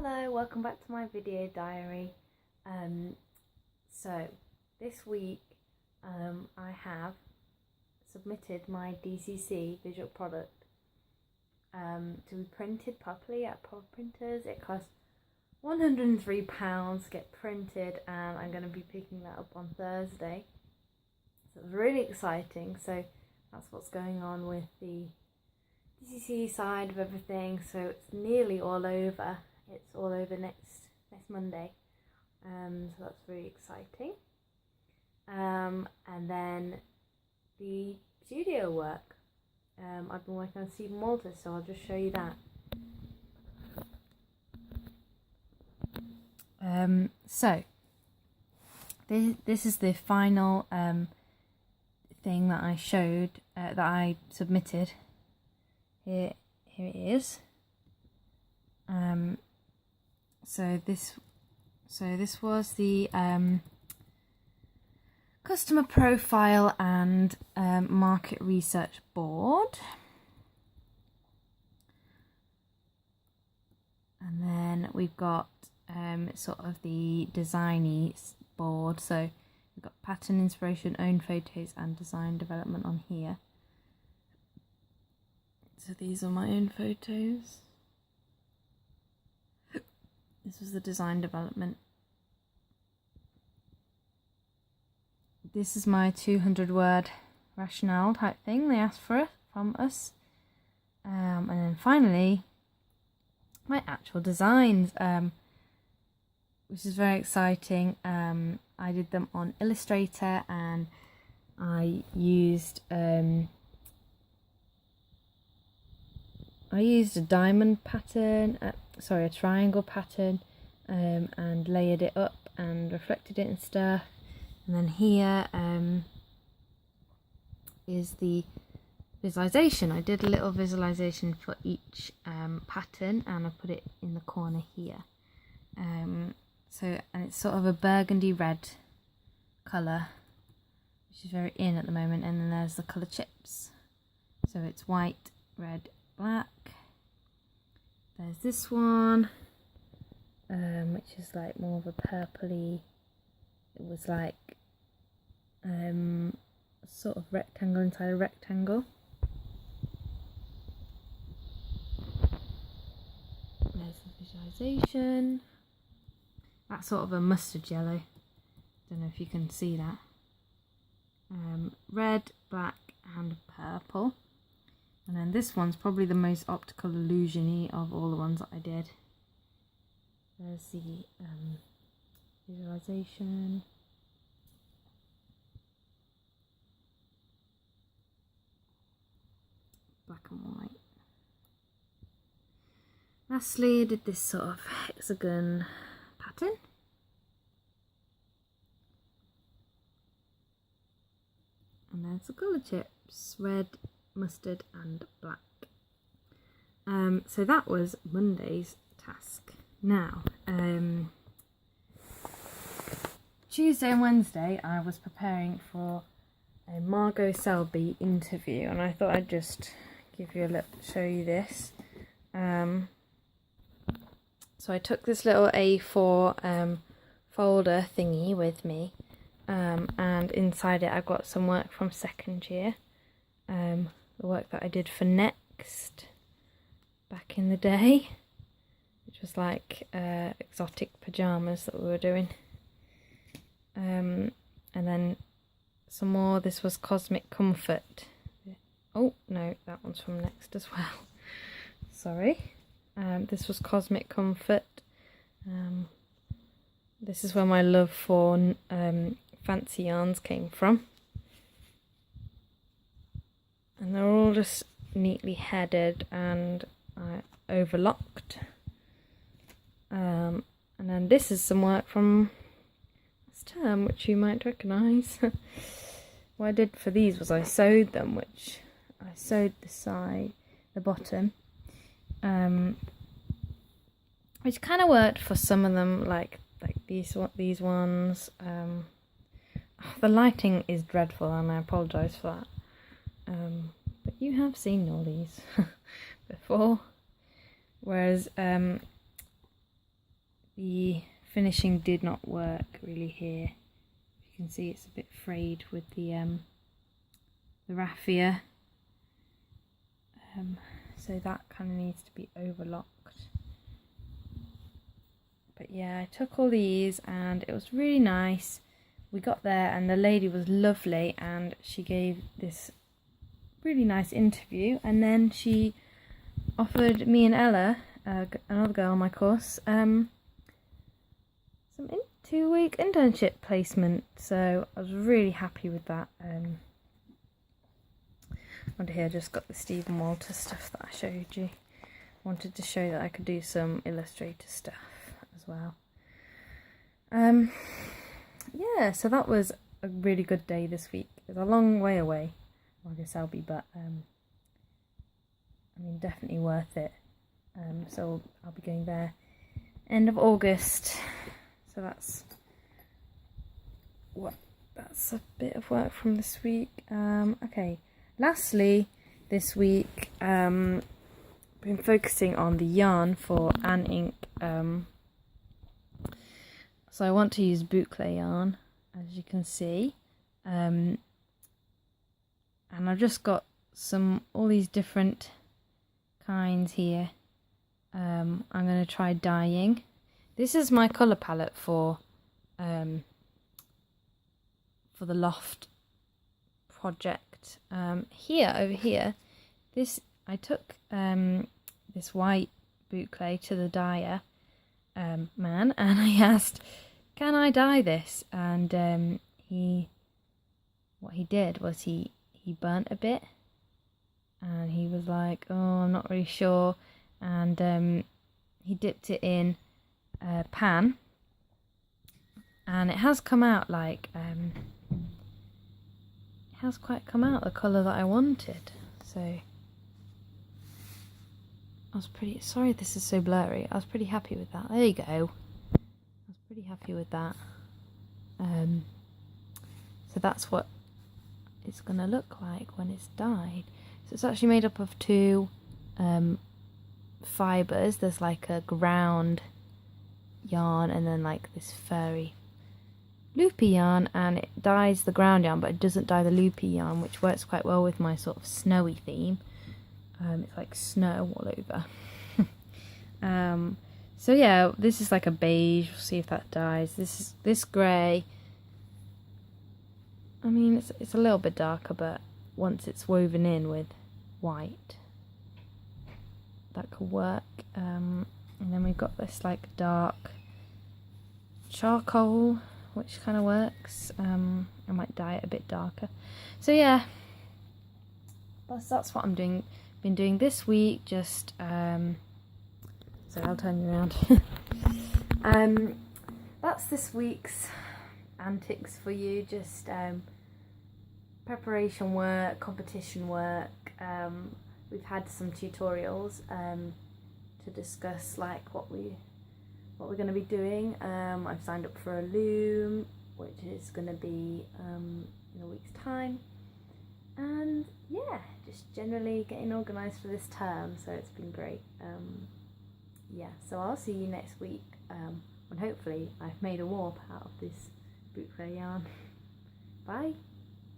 Hello, welcome back to my video diary. So this week I have submitted my DCC visual product to be printed properly at proper printers. It costs £103 to get printed, and I'm going to be picking that up on Thursday. So it's really exciting. So that's what's going on with the DCC side of everything. So it's nearly all over. It's all over next Monday, so that's really exciting. And then the studio work. I've been working on Stephen Walters, so I'll just show you that. So this is the final thing that I showed, that I submitted. Here it is. So this was the customer profile and market research board, and then we've got sort of the designy board. So we've got pattern inspiration, own photos, and design development on here. So these are my own photos. This was the design development. This is my 200-word rationale type thing they asked for from us. And then finally, my actual designs, which is very exciting. I did them on Illustrator, and I used a diamond pattern, a triangle pattern, and layered it up and reflected it and stuff. And then here is the visualization. I did a little visualization for each pattern, and I put it in the corner here. And it's sort of a burgundy red colour, which is very in at the moment. And then there's the colour chips. So it's white, red, black. There's this one, which is like more of a purpley. It was like sort of rectangle inside a rectangle. There's the visualization. That's sort of a mustard yellow. Don't know if you can see that. Red, black, and purple. And then this one's probably the most optical illusion-y of all the ones that I did. There's the visualization. Black and white. Lastly, I did this sort of hexagon pattern. And there's the colour chips, red, mustard, and black. So that was Monday's task. Now, Tuesday and Wednesday I was preparing for a Margot Selby interview, and I thought I'd just give you a look, show you this. So I took this little A4 folder thingy with me, and inside it I've got some work from second year. The work that I did for Next back in the day, which was like exotic pyjamas that we were doing. And then some more. This was Cosmic Comfort. Oh no, that one's from Next as well. Sorry. This was Cosmic Comfort. This is where my love for fancy yarns came from. And they're all just neatly headed and overlocked. And then this is some work from this term, which you might recognise. What I did for these was I sewed them, which I sewed the bottom, which kind of worked for some of them, like these ones. The lighting is dreadful, and I apologise for that. But you have seen all these before. Whereas this one, this is sort of like a the finishing did not work really here. You can see it's a bit frayed with the raffia. So that kind of needs to be overlocked. But yeah, I took all these and it was really nice. We got there and the lady was lovely and she gave this really nice interview, and then she offered me and Ella, another girl on my course, some 2-week internship placement. So I was really happy with that. Under here I just got the Stephen Walter stuff that I showed you. Wanted to show that I could do some Illustrator stuff as well. Yeah, so that was a really good day this week. It's a long way away, I guess Selby, but I mean, definitely worth it. So I'll be going there end of August. So that's a bit of work from this week. Okay, lastly, this week been focusing on the yarn for An Ink. So I want to use boucle yarn, as you can see, and I've just got all these different kinds here. I'm going to try dyeing. This is my colour palette for the Loft project. Over here, I took this white boucle to the dyer man, and I asked, can I dye this? And what he did was he burnt a bit, and he was like, oh, I'm not really sure, and he dipped it in a pan, and it has come out like it has quite come out the colour that I wanted. So I was sorry this is so blurry. I was pretty happy with that. There you go. I was pretty happy with that. So that's what it's gonna look like when it's dyed. So it's actually made up of two fibres. There's like a ground yarn and then like this furry loopy yarn, and it dyes the ground yarn but it doesn't dye the loopy yarn, which works quite well with my sort of snowy theme. It's like snow all over. So yeah, this is like a beige. We'll see if that dyes. This grey, I mean, it's a little bit darker, but once it's woven in with white, that could work. And then we've got this like dark charcoal, which kind of works. I might dye it a bit darker. So yeah, that's what I'm doing. Been doing this week. Just so I'll turn you around. That's this week's antics for you. Just preparation work, competition work. We've had some tutorials to discuss like what we're going to be doing. I've signed up for a loom, which is going to be in a week's time, and yeah, just generally getting organised for this term. So it's been great. Yeah, so I'll see you next week when hopefully I've made a warp out of this boucle yarn. Bye.